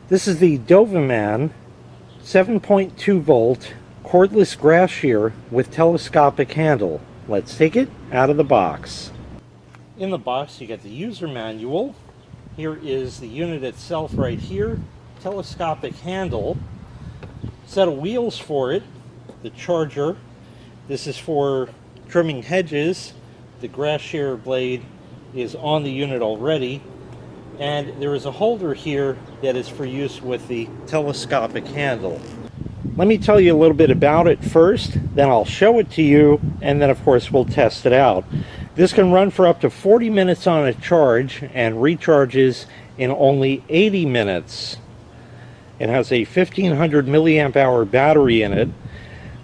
This is the DOVAMAN 7.2 volt cordless grass shear with telescopic handle. Let's take it out of the box. In the box you get the user manual. Here is the unit itself right here. Telescopic handle. Set of wheels for it. The charger. This is for trimming hedges. The grass shear blade is on the unit already. And there is a holder here that is for use with the telescopic handle. Let me tell you a little bit about it first, then I'll show it to you, and then of course we'll test it out. This can run for up to 40 minutes on a charge and recharges in only 80 minutes. It has a 1500 milliamp hour battery in it.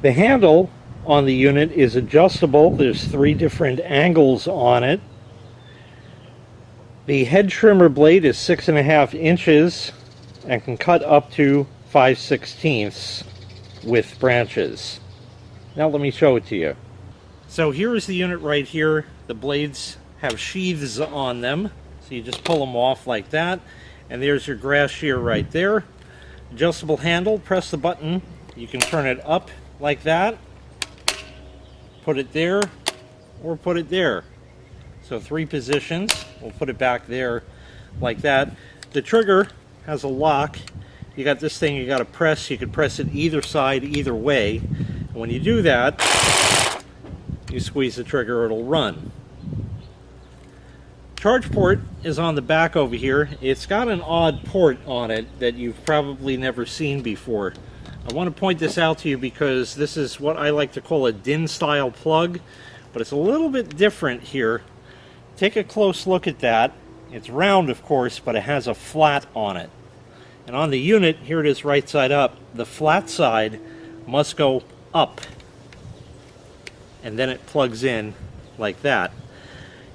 The handle on the unit is adjustable. There's 3 different angles on it. The hedge trimmer blade is 6.5 inches and can cut up to 5/16 with branches. Now let me show it to you. So here is the unit right here. The blades have sheaths on them, so you just pull them off like that, and there's your grass shear right there. Adjustable handle, press the button, you can turn it up like that, put it there, or put it there. So 3 positions. We'll put it back there like that. The trigger has a lock. You got this thing you got to press. You can press it either side, either way. And when you do that, you squeeze the trigger, it'll run. Charge port is on the back over here. It's got an odd port on it that you've probably never seen before. I want to point this out to you because this is what I like to call a DIN style plug, but it's a little bit different here. Take a close look at that. It's round, of course, but it has a flat on it. And on the unit, here it is right side up, the flat side must go up. And then it plugs in like that.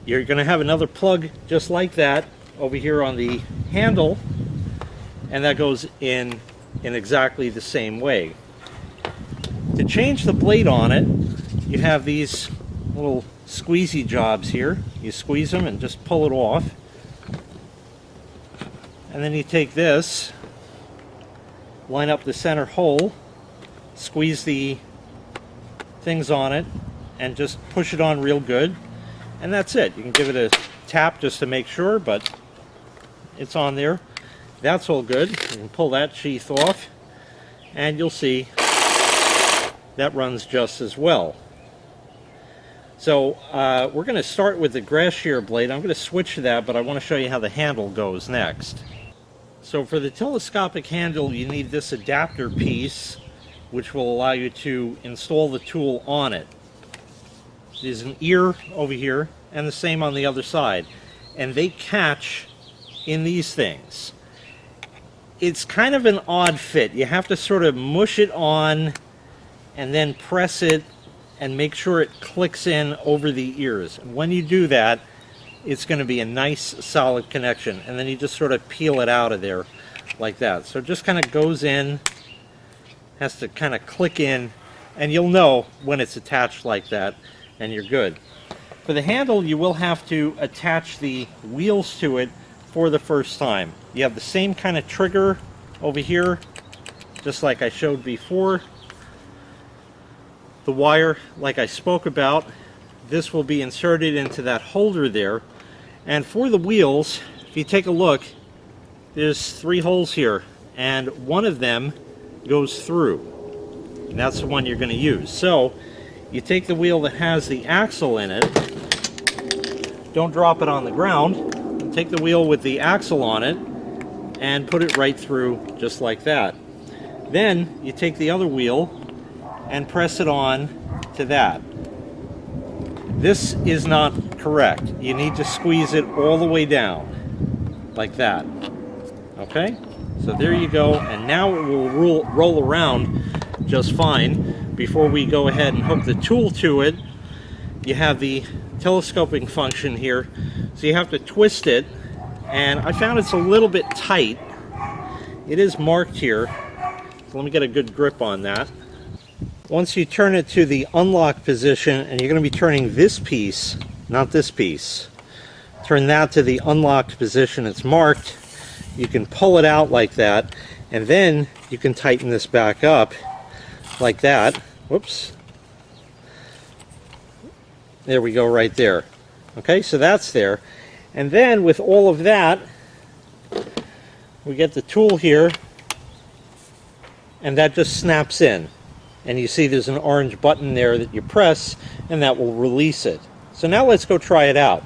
You're going to have another plug just like that over here on the handle, and that goes in exactly the same way. To change the blade on it, you have these little squeezy jobs here. You squeeze them and just pull it off. And then you take this, line up the center hole, squeeze the things on it, and just push it on real good. And that's it. You can give it a tap just to make sure, but it's on there. That's all good. You can pull that sheath off, and you'll see that runs just as well. So we're going to start with the grass shear blade. I'm going to switch to that, but I want to show you how the handle goes next. So for the telescopic handle, you need this adapter piece, which will allow you to install the tool on it. There's an ear over here, and the same on the other side. And they catch in these things. It's kind of an odd fit. You have to sort of mush it on and then press it and make sure it clicks in over the ears. And when you do that, it's going to be a nice solid connection. And then you just sort of peel it out of there like that. So it just kind of goes in, has to kind of click in, and you'll know when it's attached like that, and you're good. For the handle, you will have to attach the wheels to it for the first time. You have the same kind of trigger over here, just like I showed before. The wire, like I spoke about, this will be inserted into that holder there. And for the wheels, if you take a look, there's 3 holes here, and one of them goes through. And that's the one you're going to use. So you take the wheel that has the axle in it, don't drop it on the ground, take the wheel with the axle on it and put it right through just like that. Then you take the other wheel and press it on to that. This is not correct. You need to squeeze it all the way down like that. Okay? So there you go, and now it will roll around just fine. Before we go ahead and hook the tool to it, you have the telescoping function here. So you have to twist it, and I found it's a little bit tight. It is marked here. So let me get a good grip on that. Once you turn it to the unlock position, and you're going to be turning this piece, not this piece. Turn that to the unlocked position. It's marked. you can pull it out like that, and then you can tighten this back up like that. Whoops. There we go, right there. Okay, so that's there. And then with all of that, we get the tool here, and that just snaps in. And you see there's an orange button there that you press, and that will release it. So now let's go try it out.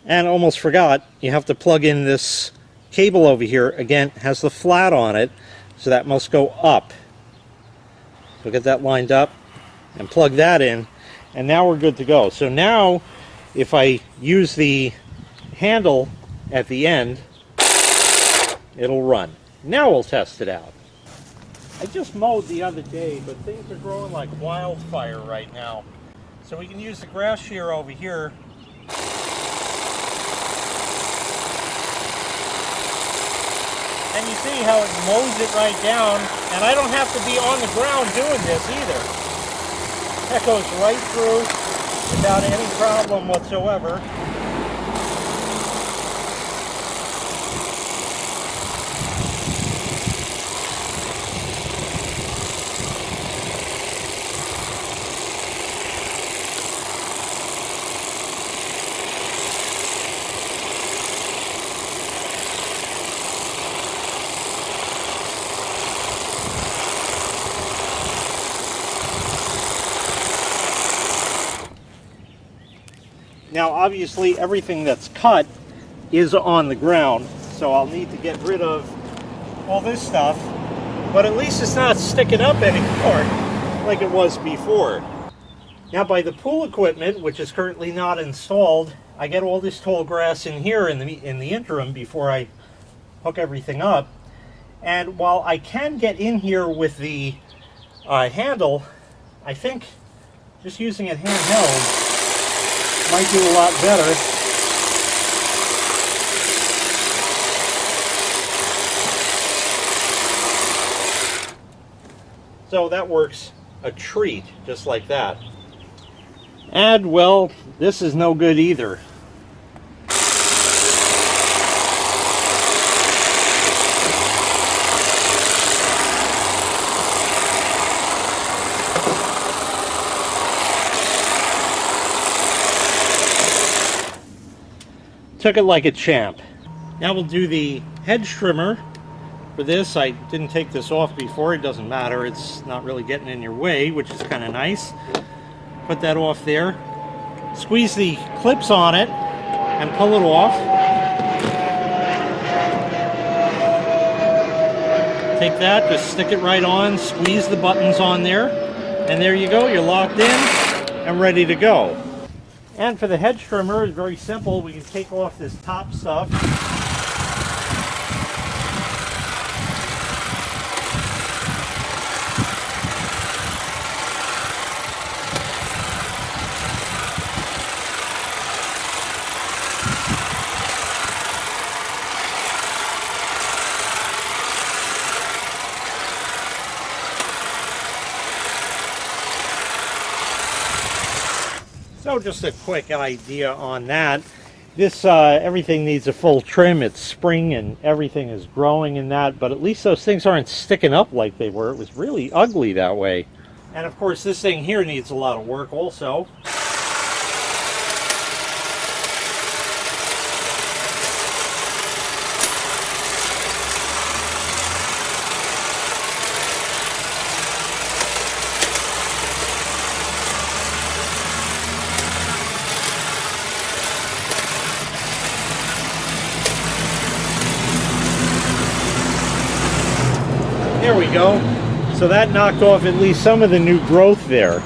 And almost forgot, you have to plug in this cable over here. Again, it has the flat on it, so that must go up. So get that lined up and plug that in, and now we're good to go. So now if I use the handle at the end, it'll run. Now we'll test it out. I just mowed the other day, but things are growing like wildfire right now. So we can use the grass shear over here. And you see how it mows it right down, and I don't have to be on the ground doing this either. That goes right through without any problem whatsoever. Now obviously everything that's cut is on the ground, so I'll need to get rid of all this stuff, but at least it's not sticking up anymore like it was before. Now by the pool equipment, which is currently not installed, I get all this tall grass in here in the interim before I hook everything up. And while I can get in here with the handle, I think just using it handheld might do a lot better. So that works a treat, just like that. And well, this is no good either. Took it like a champ. Now we'll do the hedge trimmer. For this, I didn't take this off before. It doesn't matter. It's not really getting in your way, which is kind of nice. Put that off there. Squeeze the clips on it and pull it off. Take that, just stick it right on, squeeze the buttons on there, and there you go. You're locked in and ready to go. And for the hedge trimmer, it's very simple. We can take off this top stuff. So just a quick idea on that. This, everything needs a full trim. It's spring and everything is growing in that, but at least those things aren't sticking up like they were. It was really ugly that way. And of course this thing here needs a lot of work also. There we go. So that knocked off at least some of the new growth there.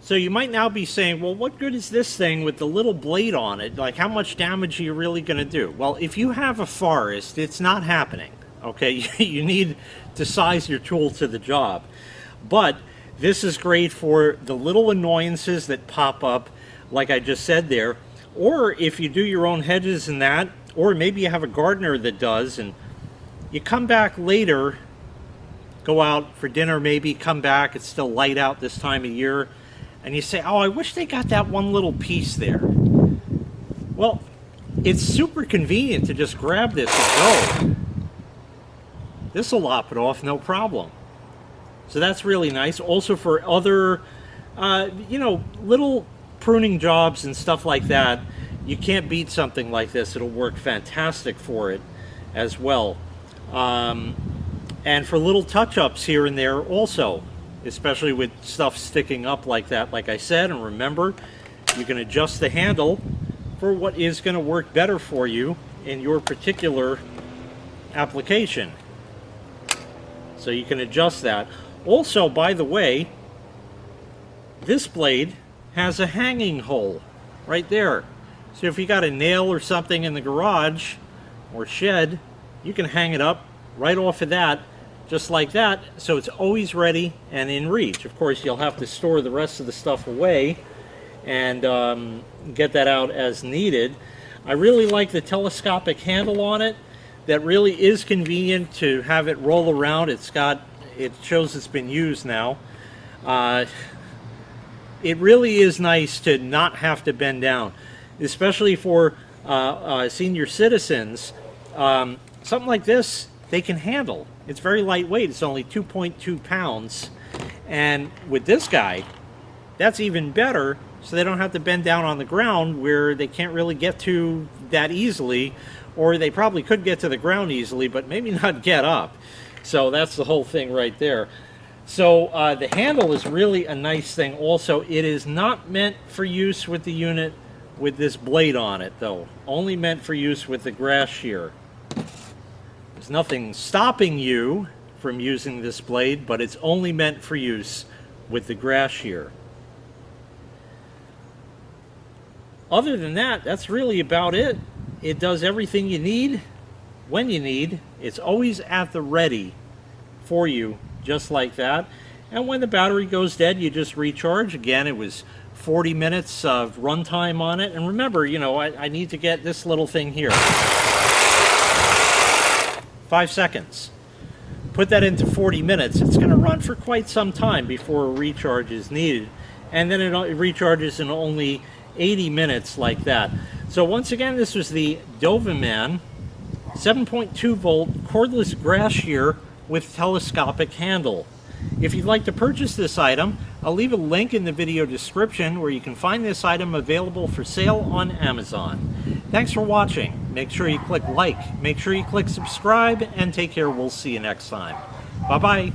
So you might now be saying, well, what good is this thing with the little blade on it? Like, how much damage are you really going to do? Well, if you have a forest, it's not happening. Okay, you need to size your tool to the job. But this is great for the little annoyances that pop up, like I just said there. Or if you do your own hedges and that, or maybe you have a gardener that does, and you come back later, go out for dinner maybe, come back, it's still light out this time of year, and you say, oh, I wish they got that one little piece there. Well, it's super convenient to just grab this and go. This will lop it off, no problem. So that's really nice. Also for other, you know, little pruning jobs and stuff like that, you can't beat something like this. It'll work fantastic for it as well. And for little touch-ups here and there also, especially with stuff sticking up like that, like I said. And remember, you can adjust the handle for what is going to work better for you in your particular application. So you can adjust that. Also, by the way, this blade has a hanging hole right there. So if you got a nail or something in the garage or shed, you can hang it up right off of that, just like that, so it's always ready and in reach. Of course, you'll have to store the rest of the stuff away and get that out as needed. I really like the telescopic handle on it. That really is convenient to have it roll around. It shows it's been used now. It really is nice to not have to bend down, especially for senior citizens. Something like this, they can handle. It's very lightweight. It's only 2.2 pounds. And with this guy, that's even better, so they don't have to bend down on the ground where they can't really get to that easily, or they probably could get to the ground easily, but maybe not get up. So that's the whole thing right there. So the handle is really a nice thing also. It is not meant for use with the unit with this blade on it, though. Only meant for use with the grass shear. There's nothing stopping you from using this blade, but it's only meant for use with the grass shear. Other than that, that's really about it. It does everything you need when you need. It's always at the ready for you, just like that. And when the battery goes dead, you just recharge. Again, it was 40 minutes of runtime on it. And remember, you know, I need to get this little thing here. 5 seconds. Put that into 40 minutes. It's going to run for quite some time before a recharge is needed. And then it recharges in only 80 minutes like that. So once again, this was the DOVAMAN 7.2 volt cordless grass shear with telescopic handle. If you'd like to purchase this item, I'll leave a link in the video description where you can find this item available for sale on Amazon. Thanks for watching. Make sure you click like, make sure you click subscribe, and take care. We'll see you next time. Bye-bye.